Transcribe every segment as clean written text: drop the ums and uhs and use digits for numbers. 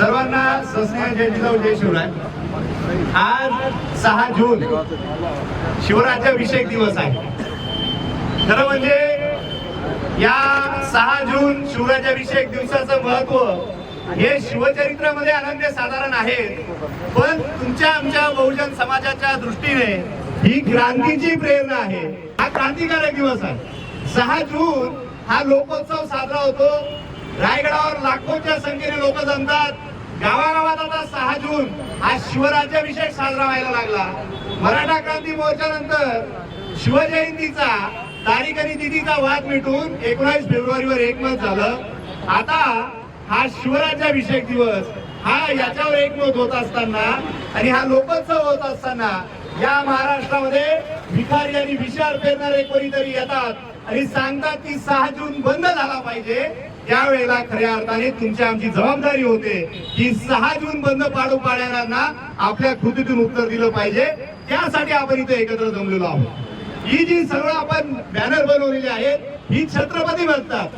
सर्वांना सस्नेह जय जिजाऊ जय शिवराय। आज 6 जून शिवराज्याभिषेक दिवस आहे। खरं म्हणजे या 6 जून शिवराज्याभिषेक दिवसाचं महत्व हे शिवचरित्रामध्ये अनन्य साधारण आहे, पण तुमच्या आमच्या बहुजन समाजाच्या दृष्टीने ही क्रांतीची प्रेरणा आहे। हा क्रांतिकारक दिवस आहे। 6 जून हा लोकोत्सव साजरा होतो। रायगडावर लाखोंच्या संख्येने लोक जमतात। गावागावात आता 6 जून हा शिवराज्याभिषेक साजरा व्हायला लागला। मराठा क्रांती मोर्चानंतर शिवजयंतीचा तारीख आणि तिथीचा वाद मिटून 19 फेब्रुवारीवर एकमत झालं। आता हा शिवराज्याभिषेक दिवस हा याच्यावर एकमत होत असताना आणि हा लोकोत्सव होत असताना या महाराष्ट्रामध्ये भिकारी आणि विचार पेरणारे कोणीतरी येतात आणि सांगतात की 6 जून बंद झाला पाहिजे। त्यावेळेला खऱ्या अर्थाने तुमची आमची जबाबदारी होते की 6 जून बंद पाडू पाड्यांना आपल्या कृतीतून उत्तर दिलं पाहिजे। त्यासाठी आपण इथे एकत्र जमलेलो आहोत। ही जी सगळं आपण बॅनर बनवलेले आहेत ही छत्रपती म्हणतात।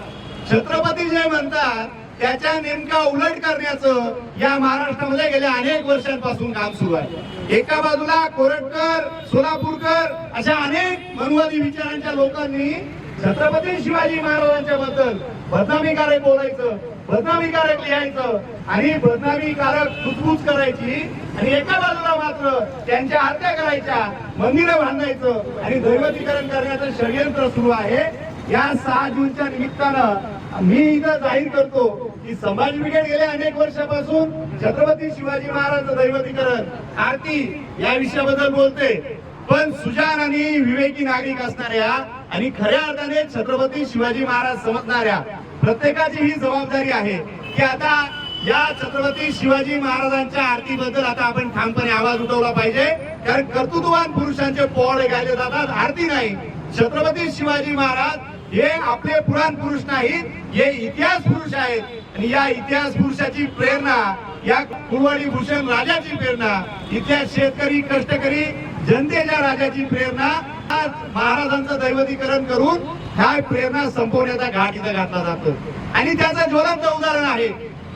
छत्रपती जे म्हणतात त्याच्या नेमका उलट करण्याचं या महाराष्ट्रामध्ये गेल्या अनेक वर्षांपासून काम सुरू आहे। एका बाजूला कोरटकर, सोलापूरकर अशा अनेक मनुवादी विचारांच्या लोकांनी छत्रपती शिवाजी महाराजांच्या बद्दल बदनामीकारक बोलायचं, बदनामीकारक लिहायचं आणि बदनामीकारक कुचकुच करायची, आणि एका बाजूला मात्र त्यांच्या हत्या करायच्या, मंदिरं बांधायचं आणि दैवतीकरण करण्याचं षडयंत्र सुरू आहे। या 6 जूनच्या निमित्तानं मी इथं जाहीर करतो की समाज ब्रिगेड गेल्या अनेक वर्षापासून छत्रपती शिवाजी महाराज दैवतीकरण, आरती या विषयाबद्दल बोलते, पण सुजाण आणि विवेकी नागरिक असणाऱ्या आणि खऱ्या अर्थाने छत्रपती शिवाजी महाराज समजणाऱ्या प्रत्येकाची ही जबाबदारी आहे की आता या छत्रपती शिवाजी महाराजांच्या आरतीबद्दल आता आपण ठामपणे आवाज उठवला पाहिजे। कारण कर्तृत्ववान पुरुषांचे पोवाडे गायले जातात, आरती नाही। छत्रपती शिवाजी महाराज हे आपले पुराण पुरुष नाहीत, हे इतिहास पुरुष आहेत आणि या इतिहास पुरुषाची प्रेरणा, या कुळवाडी भूषण राजाची प्रेरणा, इतिहास शेतकरी कष्टकरी जनतेच्या राजाची प्रेरणा, आज महाराजांचं दैवतीकरण करून ह्या प्रेरणा संपवण्याचा घाट इथं घातला जातो। आणि त्याचं ज्वलंत उदाहरण आहे,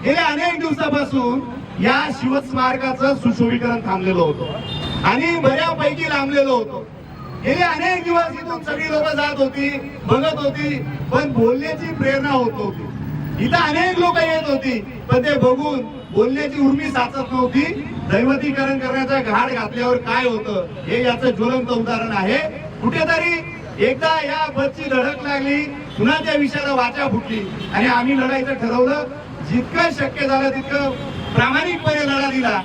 गेल्या अनेक दिवसापासून या शिवस्मारकाचं सुशोभीकरण थांबलेलं होतं आणि बऱ्यापैकी लांबलेलं होतं। गेले अनेक दिवस इथून सगळी लोक जात होती, बघत होती, पण बोलण्याची प्रेरणा होत होती। इथं अनेक लोक येत होती, पण ते बघून बोलण्याची उर्मी साचत नव्हती। दैवतीकरण करण्याचा घाट घातल्यावर काय होतं हे याचं ज्वलंत उदाहरण आहे। कुठेतरी एकदा या बसची धडक लागली, पुन्हा त्या विषयाला वाचा फुटली आणि आम्ही लढायचं ठरवलं। जितकं शक्य झालं तितकं प्रामाणिकपणे लढा दिला,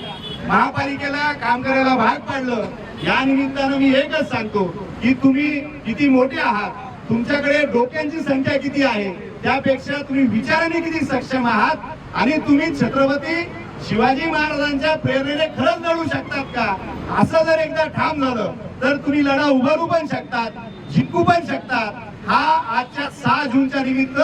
महापालिकेला काम करायला भाग पाडलं। या निमित्तानं मी एकच सांगतो की तुम्ही किती मोठे आहात, तुमच्याकडे डोक्यांची संख्या किती आहे त्यापेक्षा तुम्ही विचाराने किती सक्षम आहात आणि तुम्ही छत्रपती शिवाजी महाराजांच्या प्रेरणेने खरंच लढू शकतात का, असं जर एकदा ठाम झालं तर तुम्ही लढा उभारू पण शकतात, जिंकू पण शकतात। हा आजच्या 6 जूनच्या निमित्त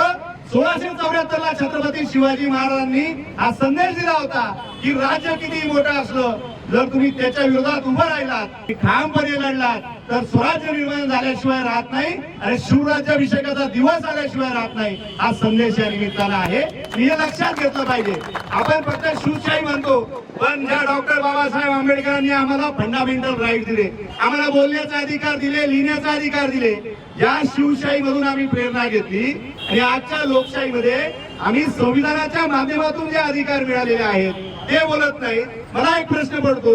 1674 ला छत्रपती शिवाजी महाराजांनी हा संदेश दिला होता की राज्य किती मोठं असलं, जर तुम्ही त्याच्या विरोधात उभं राहिलात, ठामपणे लढलात तर स्वराज्य निर्माण झाल्याशिवाय राहत नाही आणि शिवराज्याभिषेकाचा दिवस आल्याशिवाय राहत नाही। हा संदेश या निमित्तानं आहे, हे लक्षात घेतलं पाहिजे। आपण फक्त शिवशाही म्हणतो, पण ज्या डॉक्टर बाबासाहेब आंबेडकरांनी आम्हाला फंडामेंटल राईट दिले, आम्हाला बोलण्याचा अधिकार दिले, लिहिण्याचा अधिकार दिले, या शिवशाही मधून आम्ही प्रेरणा घेतली आणि आजच्या लोकशाहीमध्ये आम्ही संविधानाच्या माध्यमातून जे अधिकार मिळालेले आहेत ते बोलत नाही। मला एक प्रश्न पडतो,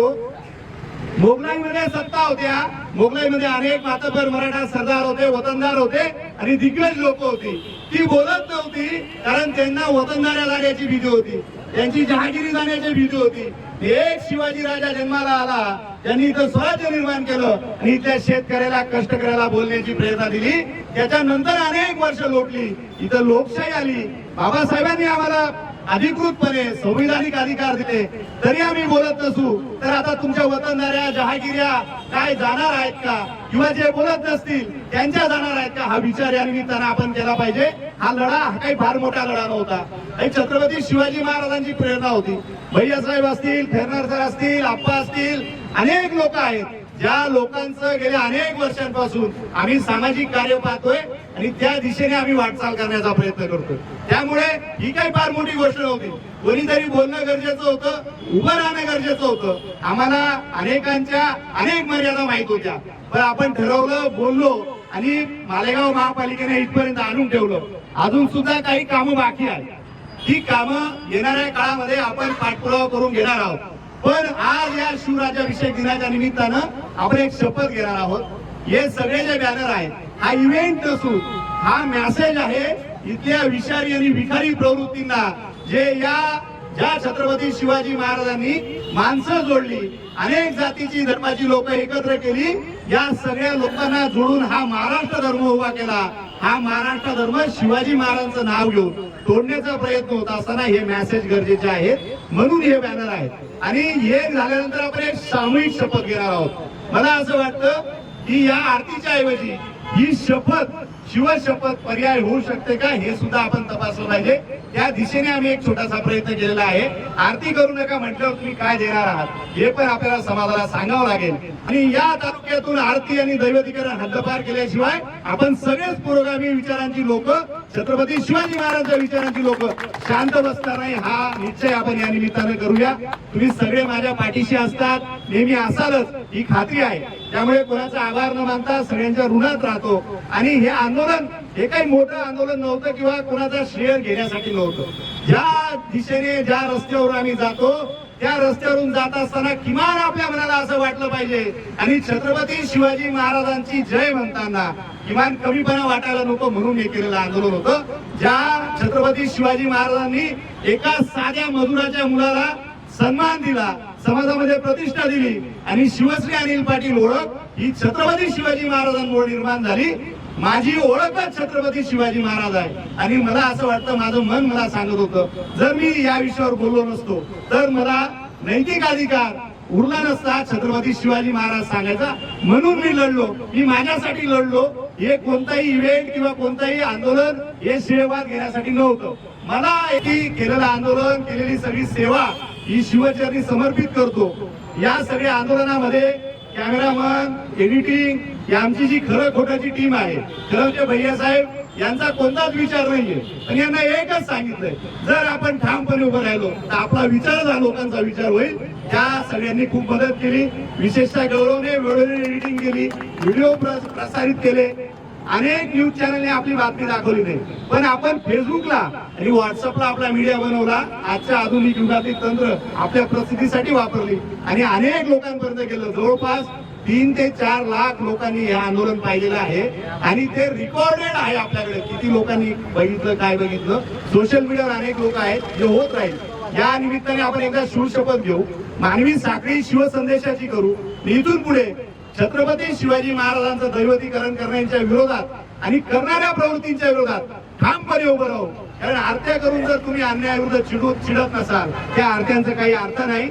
मोगलाईमध्ये सत्ता होत्या, मोगलाईमध्ये अनेक मातबर मराठा सरदार होते, वतनदार होते आणि दिग्गज लोक होती, ती बोलत नव्हती कारण त्यांना वतनदाऱ्या जाण्याची भीती होती, त्यांची जहागिरी जाण्याची भीती होती। एक शिवाजी राजा जन्माला आला, त्यांनी इथं स्वराज्य निर्माण केलं आणि इथल्या शेतकऱ्याला कष्टकऱ्याला बोलण्याची प्रेरणा दिली। त्याच्यानंतर अनेक वर्ष लोटली, इथं लोकशाही आली, बाबासाहेबांनी आम्हाला अधिकृतपणे संविधानिक अधिकार दिले, तरी आम्ही बोलत नसू तर आता तुमच्या वतनदाऱ्या जहागिऱ्या काय जाणार आहेत का, किंवा जे बोलत नसतील त्यांच्या जाणार आहेत का, हा विचार या निमित्तानं आपण केला पाहिजे। हा लढा हा काही फार मोठा लढा नव्हता, छत्रपती शिवाजी महाराजांची प्रेरणा होती। भैयासाहेब असतील, फेरनार सर असतील, आप्पा असतील, अनेक लोक आहेत ज्या लोकांचं गेल्या अनेक वर्षांपासून आम्ही सामाजिक कार्य पाहतोय आणि त्या दिशेने आम्ही वाटचाल करण्याचा प्रयत्न करतोय. त्यामुळे ही काही फार मोठी गोष्ट नव्हती. कोणीतरी बोलणं गरजेचं होतं, उभं राहणं गरजेचं होतं. आम्हाला अनेकांच्या अनेक मर्यादा माहित होत्या, पण आपण ठरवलं, बोललो आणि मालेगाव महापालिकेने इथपर्यंत आणून ठेवलं. अजून सुद्धा काही कामं बाकी आहेत. ही कामं येणाऱ्या काळामध्ये आपण पाठपुरावा करून घेणार आहोत. पण आज या शिवराज्याभिषेक दिनाच्या निमित्तानं आपण एक शपथ घेणार आहोत. हे सगळे जे बॅनर आहेत, हा इव्हेंट नसून हा मेसेज आहे इथल्या विषारी आणि विखारी प्रवृत्तींना, जे ज्या छत्रपती शिवाजी महाराजांनी माणसं जोडली, अनेक जातीची धर्माची लोक एकत्र केली, या सगळ्या लोकांना जोडून हा महाराष्ट्र धर्म उभा केला. हा महाराष्ट्र धर्म शिवाजी महाराजांचं नाव घेऊन तोडण्याचा प्रयत्न होत असताना हे मेसेज गरजेचे आहेत, म्हणून हे बॅनर आहेत. आणि हे झाल्यानंतर आपण एक सामूहिक शपथ घेणार आहोत. मला असं वाटतं की या आरतीच्या ऐवजी ही शपथ शिवशपथ पर्याय होऊ शकते का, हे सुद्धा आपण तपासलं पाहिजे. त्या दिशेने आम्ही एक छोटासा प्रयत्न केलेला आहे. आरती करू नका म्हटल्यावर तुम्ही काय देणार आहात हे पण आपल्याला समाजाला सांगावं लागेल. आणि या तालुक्यातून आरती आणि दैवतीकरण हद्दपार केल्याशिवाय आपण सगळेच पुरोगामी विचारांची लोक, छत्रपती शिवाजी महाराजांच्या विचारांची लोक शांत बसणार नाही, हा निश्चय आपण या निमित्तानं करूया. तुम्ही सगळे माझ्या पाठीशी असतात, नेहमी असालच ही खात्री आहे. त्यामुळे कोणाचा आभार न मानता सगळ्यांच्या ऋणात राहतो. आणि हे आंदोलन हे काही मोठं आंदोलन नव्हतं किंवा कोणाचा श्रेय घेण्यासाठी नव्हतं. ज्या दिशेने ज्या रस्त्यावर आम्ही जातो त्या रस्त्यावरून जात असताना किमान आपल्या मनाला असं वाटलं पाहिजे आणि छत्रपती शिवाजी महाराजांची जय म्हणताना किमान कमीपणा वाटायला नको, म्हणून हे केलेलं आंदोलन होतं. ज्या छत्रपती शिवाजी महाराजांनी एका साध्या मजुराच्या मुलाला सन्मान दिला, समाजामध्ये प्रतिष्ठा दिली आणि शिवश्री अनिल पाटील ओळख ही छत्रपती शिवाजी महाराजांमुळे निर्माण झाली. माझी ओळखच छत्रपती शिवाजी महाराज आहे. आणि मला असं वाटतं, माझं मन मला सांगत होतं, जर मी या विषयावर बोललो नसतो तर मला नैतिक अधिकार उरला नसता छत्रपती शिवाजी महाराज सांगायचा. म्हणून मी लढलो, मी माझ्यासाठी लढलो. हे कोणताही इव्हेंट किंवा कोणताही आंदोलन हे श्रेयवाद घेण्यासाठी नव्हतं. मला केलेलं आंदोलन, केलेली सगळी सेवा ही शिवचरणी समर्पित करतो. या सगळ्या आंदोलनामध्ये कॅमेरामन, एडिटिंग, ही आमची जी खरं खोटाची टीम आहे, खरं भैया साहेब यांचा कोणताच विचार नाहीये. पण यांना एकच सांगितलंय, जर आपण ठामपणे उभं राहिलो तर आपला विचार हा लोकांचा विचार होईल. त्या सगळ्यांनी खूप मदत केली. विशेषतः गौरवने वेळोवेळी एडिटिंग केली, व्हिडिओ प्रसारित केले. अनेक न्यूज चॅनलने आपली बातमी दाखवली नाही, पण आपण फेसबुकला आणि व्हॉट्सअपला आपला मीडिया बनवला. आजच्या आधुनिक युगातील तंत्र आपल्या प्रसिद्धीसाठी वापरली आणि अनेक लोकांपर्यंत गेलं. जवळपास 3 ते 4 लाख लोकांनी हे आंदोलन पाहिलेलं आहे आणि ते रेकॉर्डेड आहे आपल्याकडे. किती लोकांनी बघितलं, काय बघितलं, सोशल मीडियावर अनेक लोक आहेत. जे होत राहील. या निमित्ताने आपण एकदा शिवशपथ घेऊ, मानवी साखळी शिवसंदेशाची करू. इथून पुढे छत्रपती शिवाजी महाराजांचं दैवतीकरण करण्याच्या विरोधात आणि करणाऱ्या प्रवृत्तींच्या विरोधात ठामपणे उभं राहू. कारण आरत्या करून जर तुम्ही अन्यायाविरुद्ध चिडत नसाल, त्या आरत्यांचा काही अर्थ नाही.